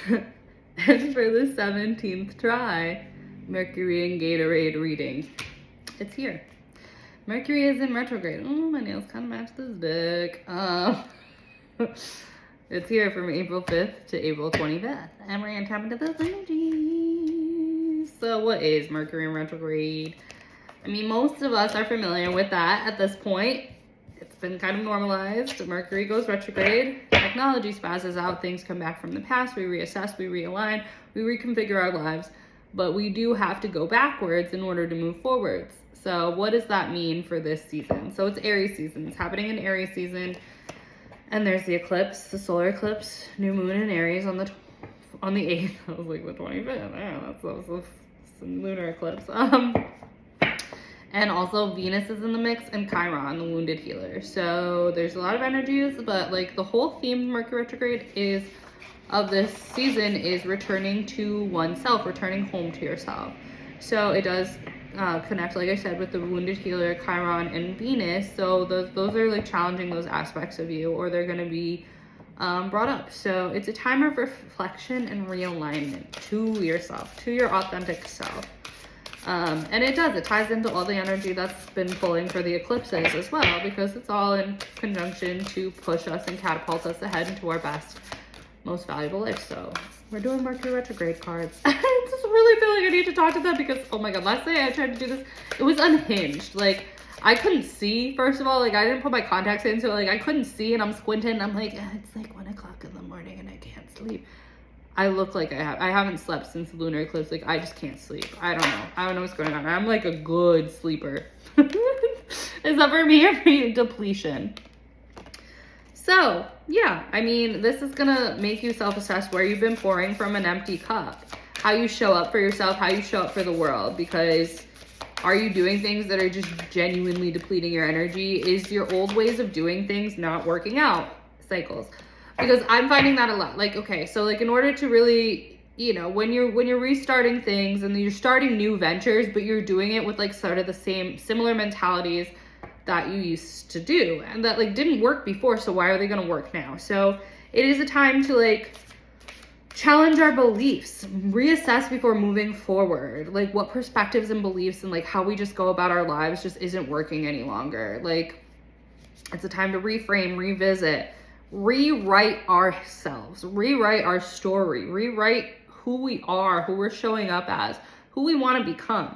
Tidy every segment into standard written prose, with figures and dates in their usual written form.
And for the 17th try, Mercury and Gatorade reading. It's here. Mercury is in retrograde. Oh, my nails kind of match this deck. It's here from April 5th to April 25th. And we're going to tap into those energies. So what is Mercury in retrograde? I mean, most of us are familiar with that at this point. It's been kind of normalized. Mercury goes retrograde. Technology spazzes out. Things come back from the past. We reassess, we realign, we reconfigure our lives. But we do have to go backwards in order to move forwards. So what does that mean for this season? So it's Aries season. It's happening in Aries season. And there's the eclipse, the solar eclipse, new moon in Aries on the 8th. I was like, the 25th. Yeah, that's some lunar eclipse. And also Venus is in the mix and Chiron, the wounded healer. So there's a lot of energies, but like the whole theme of Mercury retrograde of this season is returning to oneself, returning home to yourself. So it does connect, like I said, with the wounded healer, Chiron, and Venus. So those are like challenging those aspects of you, or they're going to be brought up. So it's a time of reflection and realignment to yourself, to your authentic self. And it ties into all the energy that's been pulling for the eclipses as well, because it's all in conjunction to push us and catapult us ahead into our best, most valuable life. So we're doing Mercury retrograde cards. I just really feel like I need to talk to them because, oh my God, last night I tried to do this. It was unhinged. Like, I couldn't see, first of all. Like, I didn't put my contacts in, so like I couldn't see, and I'm squinting. And I'm like, it's like 1 o'clock in the morning and I can't sleep. I look like I haven't slept since the lunar eclipse. Like, I just can't sleep. I don't know what's going on. I'm like a good sleeper. Is that for me or for you? Depletion. So yeah, I mean, this is gonna make you self-assess where you've been pouring from an empty cup, how you show up for yourself, how you show up for the world, because are you doing things that are just genuinely depleting your energy? Is your old ways of doing things not working out? Cycles. Because I'm finding that a lot. Like, okay, so like in order to really, you know, when you're restarting things and you're starting new ventures, but you're doing it with like sort of the similar mentalities that you used to do and that like didn't work before, so why are they going to work now? So it is a time to like challenge our beliefs, reassess before moving forward, like what perspectives and beliefs and like how we just go about our lives just isn't working any longer. Like, it's a time to reframe, revisit, rewrite ourselves, rewrite our story, rewrite who we are, who we're showing up as, who we want to become.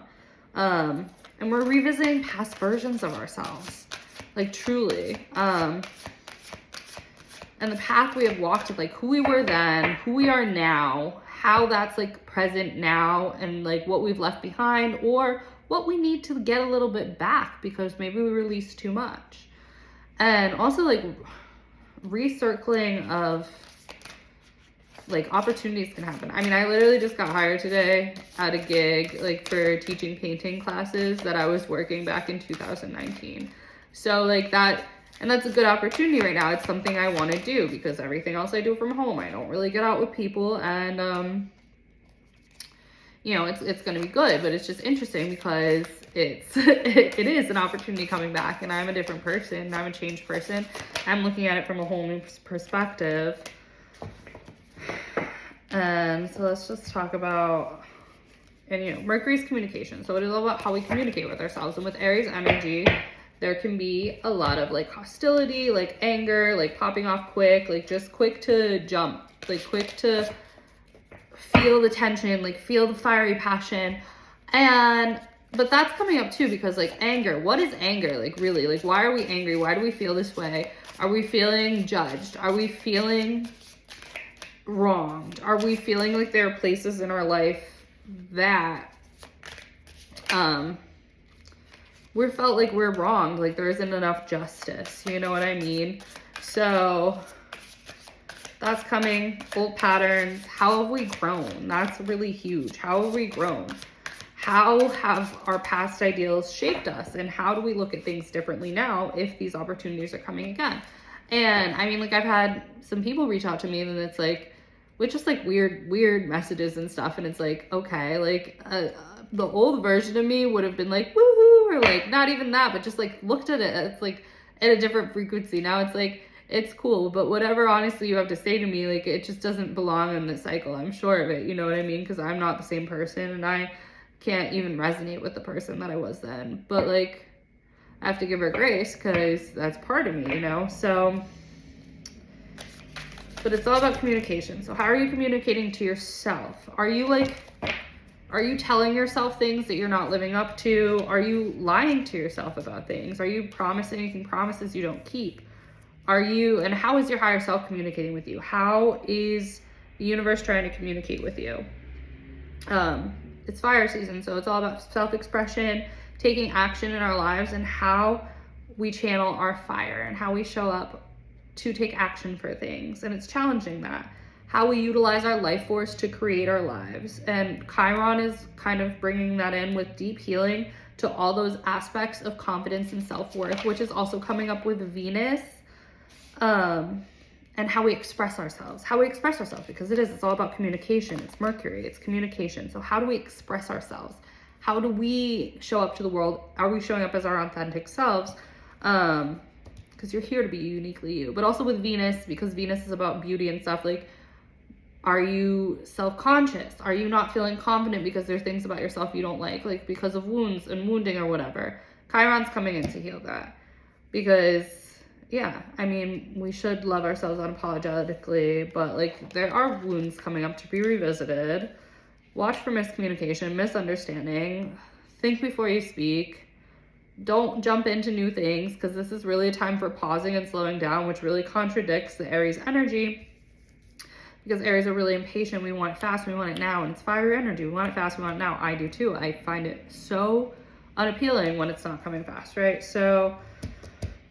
And we're revisiting past versions of ourselves, like truly. And the path we have walked of like who we were then, who we are now, how that's like present now, and like what we've left behind or what we need to get a little bit back because maybe we released too much. And also like recircling of like opportunities can happen. I mean, I literally just got hired today at a gig like for teaching painting classes that I was working back in 2019. So like that, and that's a good opportunity right now. It's something I want to do because everything else I do from home. I don't really get out with people, and you know, it's going to be good, but it's just interesting because it is an opportunity coming back, and I'm a different person. I'm a changed person. I'm looking at it from a whole new perspective. So let's just talk about, and you know, Mercury's communication. So it is all about how we communicate with ourselves. And with Aries energy, there can be a lot of like hostility, like anger, like popping off quick, like just quick to jump, like quick to feel the tension, like feel the fiery passion. But that's coming up too, because like anger, what is anger? Like really, like why are we angry? Why do we feel this way? Are we feeling judged? Are we feeling wronged? Are we feeling like there are places in our life that we felt like we're wronged, like there isn't enough justice, you know what I mean? So that's coming, old patterns. How have we grown? That's really huge. How have we grown? How have our past ideals shaped us? And how do we look at things differently now if these opportunities are coming again? And I mean, like I've had some people reach out to me and it's like, with just like weird messages and stuff. And it's like, okay, like the old version of me would have been like, woohoo, or like not even that, but just like looked at it. It's like at a different frequency. Now it's like, it's cool. But whatever, honestly, you have to say to me, like, it just doesn't belong in this cycle. I'm sure of it. You know what I mean? Because I'm not the same person, and I can't even resonate with the person that I was then. But, like, I have to give her grace because that's part of me, you know? So, but it's all about communication. So how are you communicating to yourself? Are you telling yourself things that you're not living up to? Are you lying to yourself about things? Are you making promises you don't keep? And how is your higher self communicating with you? How is the universe trying to communicate with you? It's fire season, so it's all about self-expression, taking action in our lives, and how we channel our fire and how we show up to take action for things. And it's challenging that. How we utilize our life force to create our lives. And Chiron is kind of bringing that in with deep healing to all those aspects of confidence and self-worth, which is also coming up with Venus. And how we express ourselves. Because it's all about communication. It's Mercury, it's communication. So how do we express ourselves? How do we show up to the world? Are we showing up as our authentic selves? Because you're here to be uniquely you. But also with Venus, because Venus is about beauty and stuff, like, are you self-conscious? Are you not feeling confident because there's things about yourself you don't like because of wounds and wounding or whatever? Chiron's coming in to heal that. Because, yeah, I mean, we should love ourselves unapologetically, but, like, there are wounds coming up to be revisited. Watch for miscommunication, misunderstanding. Think before you speak. Don't jump into new things, because this is really a time for pausing and slowing down, which really contradicts the Aries energy. Because Aries are really impatient. We want it fast. We want it now. And it's fire energy. We want it fast. We want it now. I do too. I find it so unappealing when it's not coming fast, right? So,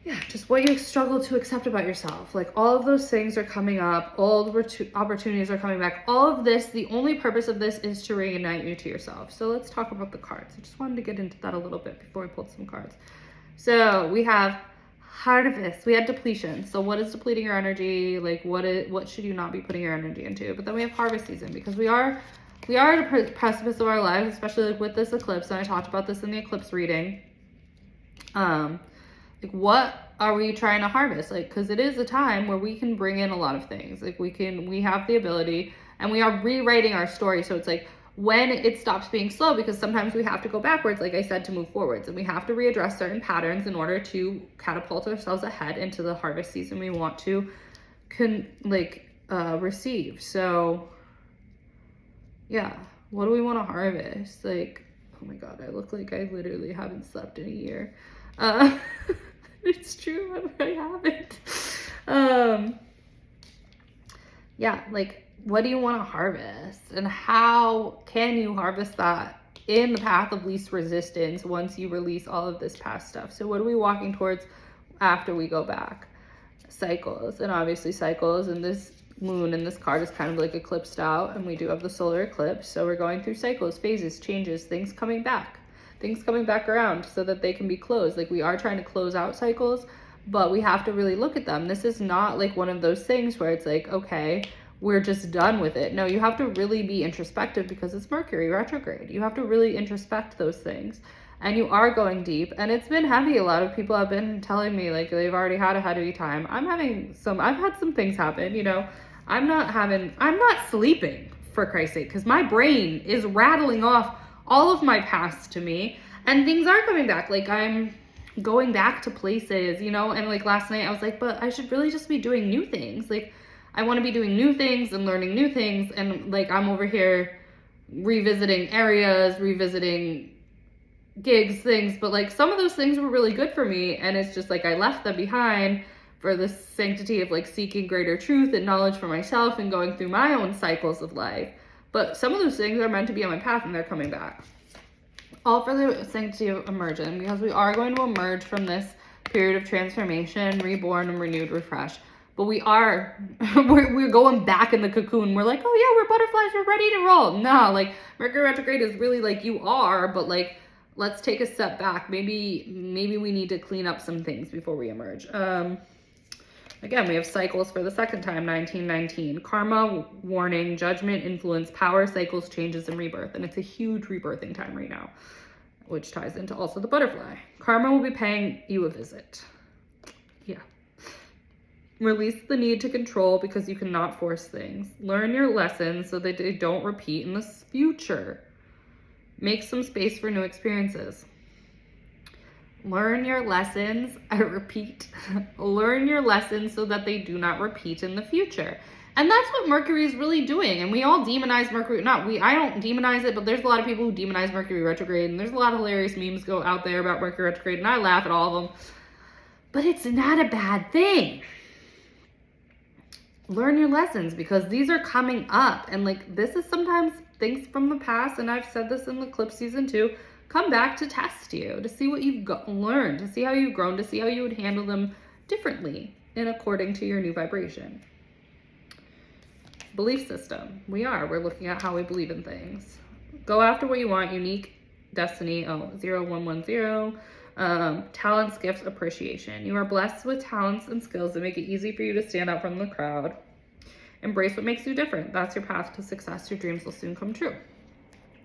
yeah, just what you struggle to accept about yourself. Like, all of those things are coming up. All the opportunities are coming back. All of this, the only purpose of this is to reunite you to yourself. So let's talk about the cards. I just wanted to get into that a little bit before we pulled some cards. So we have harvest. We had depletion. So what is depleting your energy? Like, what should you not be putting your energy into? But then we have harvest season, because we are at a precipice of our lives, especially like with this eclipse. And I talked about this in the eclipse reading. Like, what are we trying to harvest? Like, because it is a time where we can bring in a lot of things. Like, we have the ability, and we are rewriting our story. So it's like, when it stops being slow, because sometimes we have to go backwards, like I said, to move forwards, and we have to readdress certain patterns in order to catapult ourselves ahead into the harvest season we want to receive. So yeah, what do we want to harvest? Like, oh my god, I look like I literally haven't slept in a year. It's true, I haven't. Yeah, like, what do you want to harvest, and how can you harvest that in the path of least resistance once you release all of this past stuff? So what are we walking towards after we go back? Cycles, and obviously cycles, and this moon in this card is kind of like eclipsed out, and we do have the solar eclipse. So we're going through cycles, phases, changes, things coming back around so that they can be closed. Like, we are trying to close out cycles, but we have to really look at them. This is not like one of those things where it's like, okay, we're just done with it. No, you have to really be introspective, because it's Mercury retrograde. You have to really introspect those things, and you are going deep, and it's been heavy. A lot of people have been telling me, like, they've already had a heavy time. I've had some things happen, you know. I'm not sleeping, for Christ's sake, because my brain is rattling off all of my past to me, and things are coming back. Like, I'm going back to places, you know, and like last night I was like, but I should really just be doing new things. Like, I want to be doing new things and learning new things, and like, I'm over here revisiting ARIES, revisiting gigs, things, but like, some of those things were really good for me, and it's just like, I left them behind for the sanctity of like seeking greater truth and knowledge for myself and going through my own cycles of life. But some of those things are meant to be on my path, and they're coming back. All for the sanctity of emerging, because we are going to emerge from this period of transformation, reborn and renewed, refreshed. But we're going back in the cocoon. We're like, oh yeah, we're butterflies, we're ready to roll. No, like, Mercury retrograde is really like, you are, but like, let's take a step back. Maybe we need to clean up some things before we emerge. Again, we have cycles for the second time, 1919. Karma, warning, judgment, influence, power, cycles, changes, and rebirth. And it's a huge rebirthing time right now, which ties into also the butterfly. Karma will be paying you a visit. Yeah. Release the need to control because you cannot force things. Learn your lessons so that they don't repeat in the future. Make some space for new experiences. Learn your lessons, I repeat, learn your lessons so that they do not repeat in the future. And that's what Mercury is really doing. And we all demonize Mercury. I don't demonize it, but there's a lot of people who demonize Mercury retrograde. And there's a lot of hilarious memes go out there about Mercury retrograde. And I laugh at all of them. But it's not a bad thing. Learn your lessons because these are coming up. And like, this is sometimes things from the past. And I've said this in the clip season 2. Come back to test you, to see what you've learned, to see how you've grown, to see how you would handle them differently and according to your new vibration. Belief system. We're looking at how we believe in things. Go after what you want. Unique destiny. 0110. Talents, gifts, appreciation. You are blessed with talents and skills that make it easy for you to stand out from the crowd. Embrace what makes you different. That's your path to success. Your dreams will soon come true.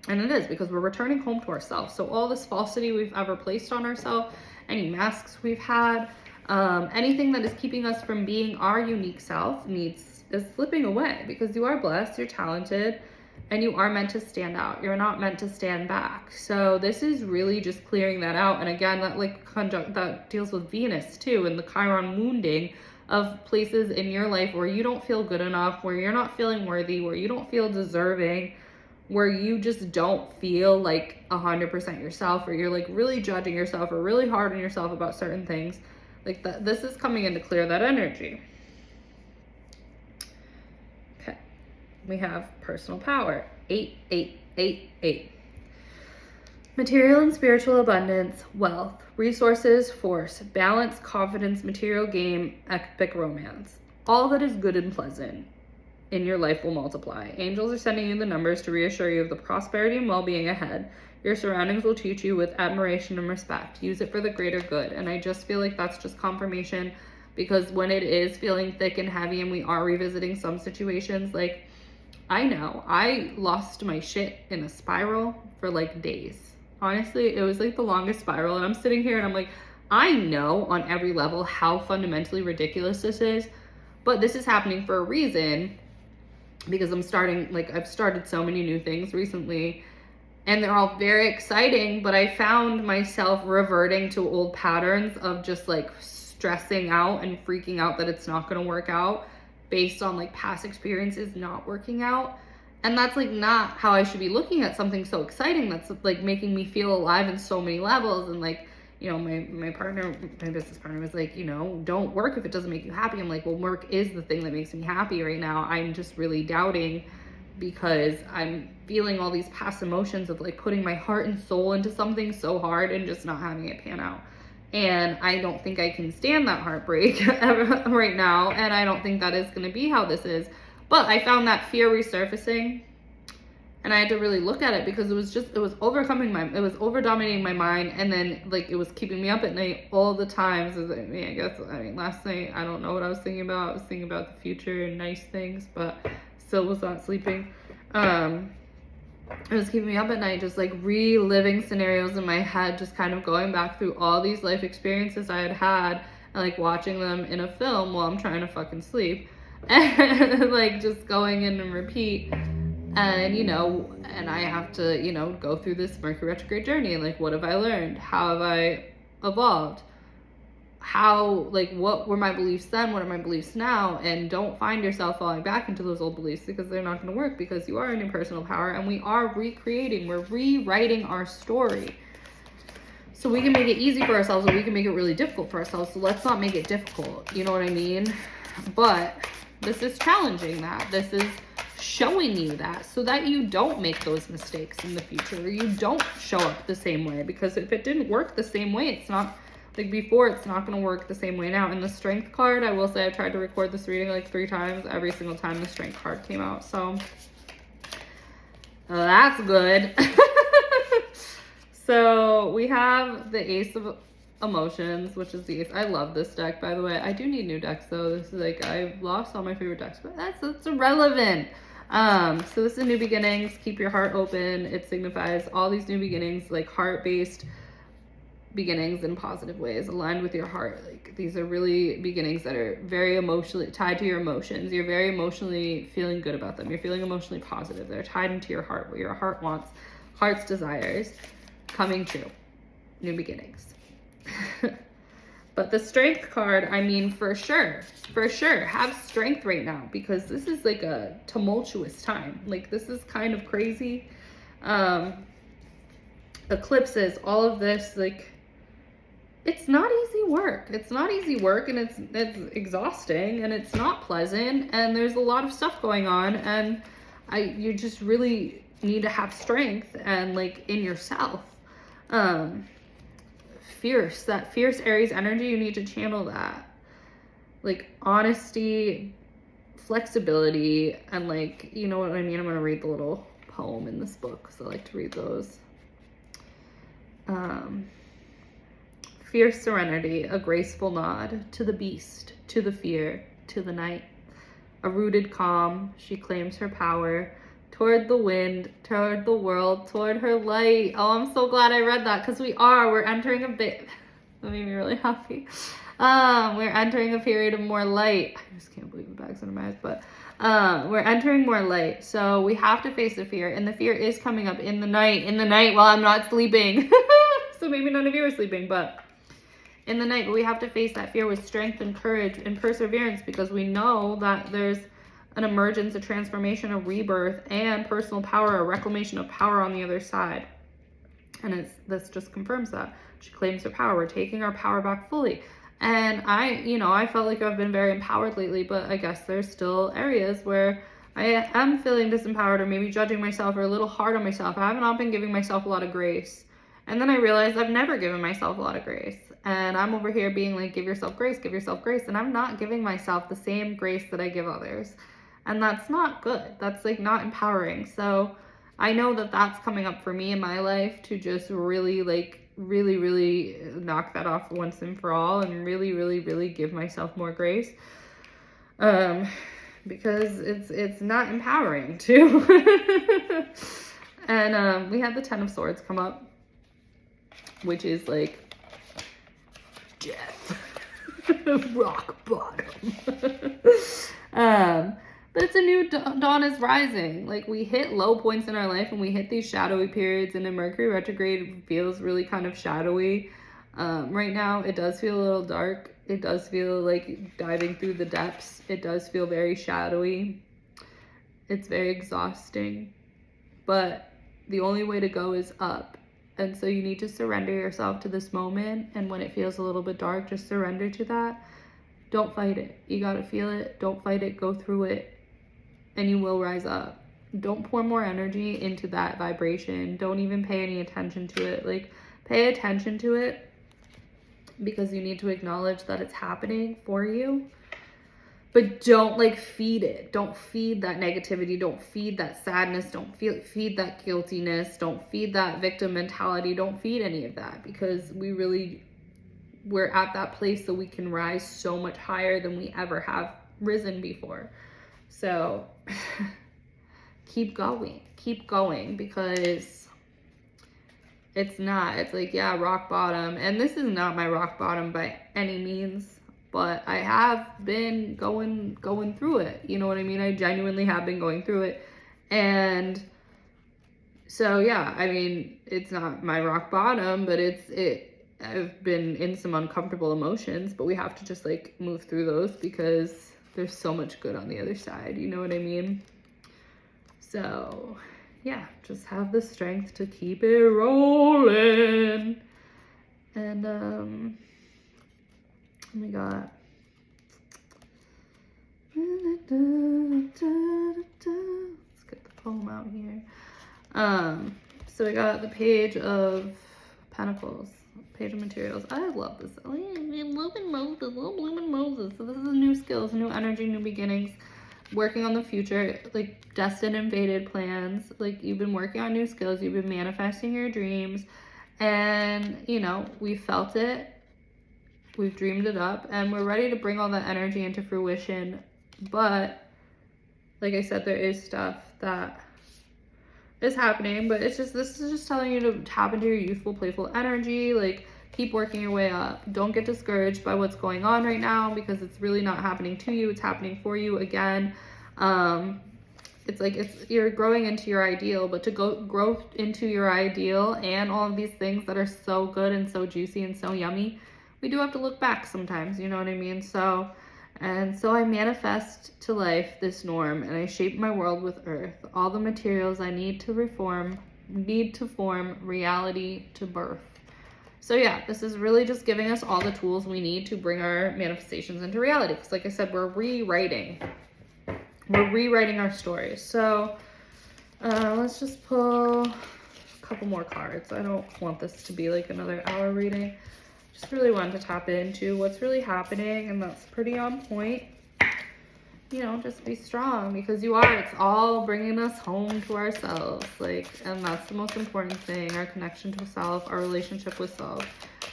And it is, because we're returning home to ourselves. So all this falsity we've ever placed on ourselves, any masks we've had, anything that is keeping us from being our unique self is slipping away, because you are blessed, you're talented, and you are meant to stand out. You're not meant to stand back. So this is really just clearing that out. And again, that deals with Venus too, and the Chiron wounding of places in your life where you don't feel good enough, where you're not feeling worthy, where you don't feel deserving, where you just don't feel like 100% yourself, or you're like really judging yourself or really hard on yourself about certain things. Like that, this is coming in to clear that energy. Okay, we have personal power, 8888. Material and spiritual abundance, wealth, resources, force, balance, confidence, material gain, epic romance. All that is good and pleasant in your life will multiply. Angels are sending you the numbers to reassure you of the prosperity and well-being ahead. Your surroundings will treat you with admiration and respect. Use it for the greater good. And I just feel like that's just confirmation, because when it is feeling thick and heavy and we are revisiting some situations, like I know I lost my shit in a spiral for like days. Honestly, it was like the longest spiral, and I'm sitting here and I'm like, I know on every level how fundamentally ridiculous this is, but this is happening for a reason. Because I've started so many new things recently, and they're all very exciting, but I found myself reverting to old patterns of just like stressing out and freaking out that it's not going to work out based on like past experiences not working out. And that's like not how I should be looking at something so exciting that's like making me feel alive in so many levels. And like, you know, my business partner was like, you know, don't work if it doesn't make you happy. I'm like, well, work is the thing that makes me happy right now. I'm just really doubting because I'm feeling all these past emotions of like putting my heart and soul into something so hard and just not having it pan out. And I don't think I can stand that heartbreak right now. And I don't think that is going to be how this is. But I found that fear resurfacing. And I had to really look at it, because it was over dominating my mind. And then like, it was keeping me up at night all the time. So last night, I don't know what I was thinking about. I was thinking about the future and nice things, but still was not sleeping. It was keeping me up at night, just like reliving scenarios in my head, just kind of going back through all these life experiences I had and like watching them in a film while I'm trying to fucking sleep. And like just going in and repeat. And, you know, and I have to, you know, go through this Mercury retrograde journey. Like, what have I learned? How have I evolved? What were my beliefs then? What are my beliefs now? And don't find yourself falling back into those old beliefs, because they're not going to work, because you are in your personal power, and we are we're rewriting our story. So we can make it easy for ourselves, or we can make it really difficult for ourselves. So let's not make it difficult. You know what I mean? But this is challenging that. This is showing you that, so that you don't make those mistakes in the future, or you don't show up the same way. Because if it didn't work the same way, it's not like before, it's not going to work the same way now. And the strength card, I will say, I tried to record this reading like 3 times. Every single time the strength card came out, so that's good. So we have the Ace of Emotions, which is the Ace. I love this deck, by the way. I do need new decks though. This is like, I've lost all my favorite decks, but that's irrelevant. So this is new beginnings. Keep your heart open. It signifies all these new beginnings, like heart-based beginnings in positive ways, aligned with your heart. Like, these are really beginnings that are very emotionally tied to your emotions. You're very emotionally feeling good about them. You're feeling emotionally positive. They're tied into your heart, what your heart wants, heart's desires coming true. New beginnings. But the strength card, I mean, for sure, have strength right now, because this is like a tumultuous time. Like, this is kind of crazy. Eclipses, all of this, like, it's not easy work. It's not easy work, and it's exhausting, and it's not pleasant, and there's a lot of stuff going on, and you just really need to have strength and, like, in yourself. That fierce Aries energy, you need to channel that. Like, honesty, flexibility, and, like, you know what I mean? I'm gonna read the little poem in this book, because I like to read those. Fierce serenity, a graceful nod to the beast, to the fear, to the night. A rooted calm, she claims her power. Toward the wind, toward the world, toward her light. Oh, I'm so glad I read that, because we're entering a bit. That made me really happy. We're entering a period of more light. I just can't believe the bag's under my eyes, but we're entering more light. So we have to face the fear, and the fear is coming up in the night while I'm not sleeping. So maybe none of you are sleeping, but in the night. But we have to face that fear with strength and courage and perseverance, because we know that there's an emergence, a transformation, a rebirth, and personal power, a reclamation of power on the other side. And this just confirms that. She claims her power. We're taking our power back fully. And I felt like I've been very empowered lately, but I guess there's still areas where I am feeling disempowered, or maybe judging myself, or a little hard on myself. I have not been giving myself a lot of grace. And then I realized I've never given myself a lot of grace. And I'm over here being like, give yourself grace, give yourself grace. And I'm not giving myself the same grace that I give others. And that's not good. That's, like, not empowering. So I know that that's coming up for me in my life, to just really, like, really knock that off once and for all, and really give myself more grace. Because it's not empowering too. And we had the 10 of Swords come up, which is like death. Rock bottom. But it's a new dawn is rising. Like, we hit low points in our life, and we hit these shadowy periods, and in Mercury retrograde feels really kind of shadowy. Right now, it does feel a little dark. It does feel like diving through the depths. It does feel very shadowy. It's very exhausting. But the only way to go is up. And so you need to surrender yourself to this moment. And when it feels a little bit dark, just surrender to that. Don't fight it. You gotta feel it. Don't fight it. Go through it. And you will rise up. Don't pour more energy into that vibration. Don't even pay any attention to it. Like, pay attention to it, because you need to acknowledge that it's happening for you. But don't, like, feed it. Don't feed that negativity. Don't feed that sadness. Don't feed that guiltiness. Don't feed that victim mentality. Don't feed any of that, because we're at that place so we can rise so much higher than we ever have risen before. So keep going, because it's like, yeah, rock bottom. And this is not my rock bottom by any means, but I have been going through it. You know what I mean? I genuinely have been going through it. And so, yeah, I mean, it's not my rock bottom, but I've been in some uncomfortable emotions, but we have to just, like, move through those, because there's so much good on the other side. You know what I mean? So, yeah, just have the strength to keep it rolling. And, we got, let's get the poem out here. So we got the Page of Pentacles. Page of Materials. I love this. I'm loving Moses. I'm blooming Moses. So this is new skills, new energy, new beginnings. Working on the future, like destined and fated plans. Like, you've been working on new skills. You've been manifesting your dreams. And, you know, we felt it. We've dreamed it up. And we're ready to bring all that energy into fruition. But, like I said, there is stuff that is happening, but this is just telling you to tap into your youthful, playful energy. Like, Keep working your way up. Don't get discouraged by what's going on right now, because it's really not happening to you. It's happening for you again. It's like you're growing into your ideal, but to grow into your ideal and all of these things that are so good and so juicy and so yummy, we do have to look back sometimes, you know what I mean? So I manifest to life this norm, and I shape my world with earth. All the materials I need to form reality to birth. So yeah, this is really just giving us all the tools we need to bring our manifestations into reality. Because like I said, we're rewriting our stories. So let's just pull a couple more cards. I don't want this to be like another hour reading. Just really wanted to tap into what's really happening, and that's pretty on point. You know, just be strong, because you are. It's all bringing us home to ourselves. Like, and that's the most important thing, our connection to self, our relationship with self.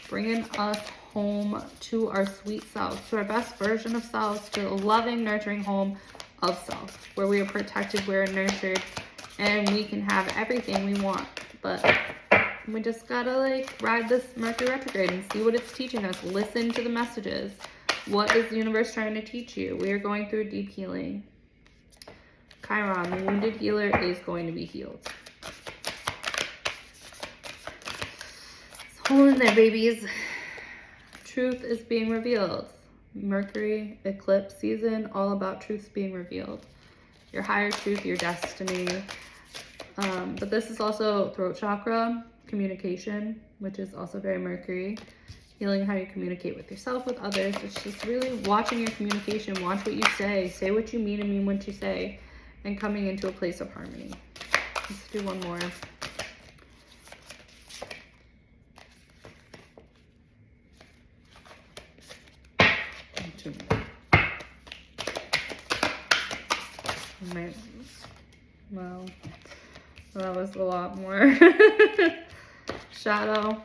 Bringing us home to our sweet self, to our best version of selves, to a loving, nurturing home of self, where we are protected, we're nurtured, and we can have everything we want. But we just gotta like ride this Mercury retrograde and see what it's teaching us. Listen to the messages. What is the universe trying to teach you? We are going through a deep healing. Chiron, the wounded healer, is going to be healed. It's hole in there, babies. Truth is being revealed. Mercury eclipse season, all about truths being revealed. Your higher truth, your destiny. But this is also throat chakra, communication, which is also very Mercury. Healing how you communicate with yourself, with others. It's just really watching your communication. Watch what you say. Say what you mean and mean what you say. And coming into a place of harmony. Let's do one more. Well, that was a lot more. Shadow.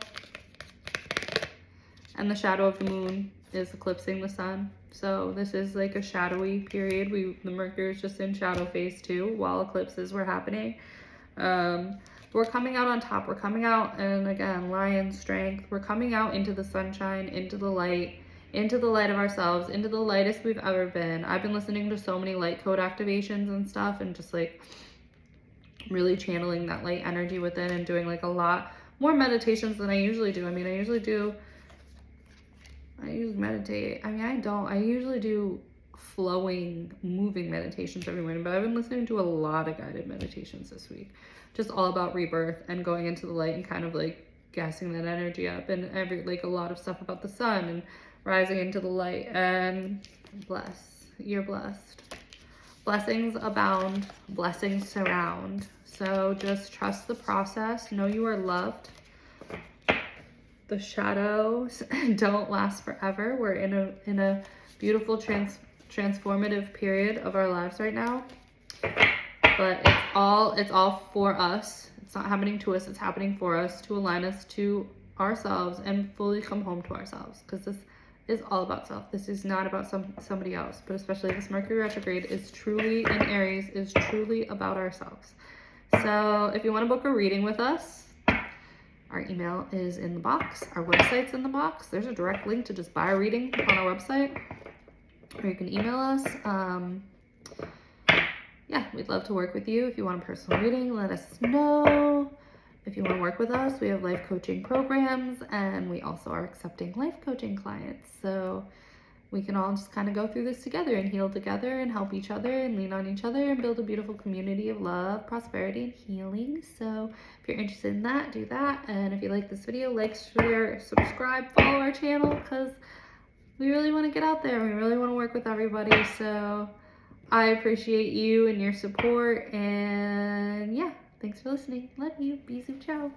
And the shadow of the moon is eclipsing the sun. So this is like a shadowy period. The Mercury is just in shadow phase too while eclipses were happening. We're coming out on top. We're coming out, and again, lion strength. We're coming out into the sunshine, into the light of ourselves, into the lightest we've ever been. I've been listening to so many light code activations and stuff, and just like really channeling that light energy within, and doing like a lot more meditations than I usually do. I mean, I usually meditate. I mean, I usually do flowing, moving meditations every morning, but I've been listening to a lot of guided meditations this week. Just all about rebirth and going into the light and kind of like gassing that energy up, and a lot of stuff about the sun and rising into the light. And you're blessed. Blessings abound, blessings surround. So just trust the process. Know you are loved. The shadows don't last forever. We're in a beautiful transformative period of our lives right now. But it's all for us. It's not happening to us, it's happening for us, to align us to ourselves and fully come home to ourselves. Because this is all about self. This is not about somebody else. But especially this Mercury retrograde is truly in Aries, is truly about ourselves. So if you want to book a reading with us, our email is in the box. Our website's in the box. There's a direct link to just buy a reading on our website. Or you can email us. Yeah, we'd love to work with you. If you want a personal reading, let us know. If you want to work with us, we have life coaching programs, and we also are accepting life coaching clients. So we can all just kind of go through this together and heal together and help each other and lean on each other and build a beautiful community of love, prosperity, and healing. So if you're interested in that, do that. And if you like this video, like, share, subscribe, follow our channel, because we really want to get out there. We really want to work with everybody. So I appreciate you and your support. And yeah, thanks for listening. Love you. Bisous. Ciao.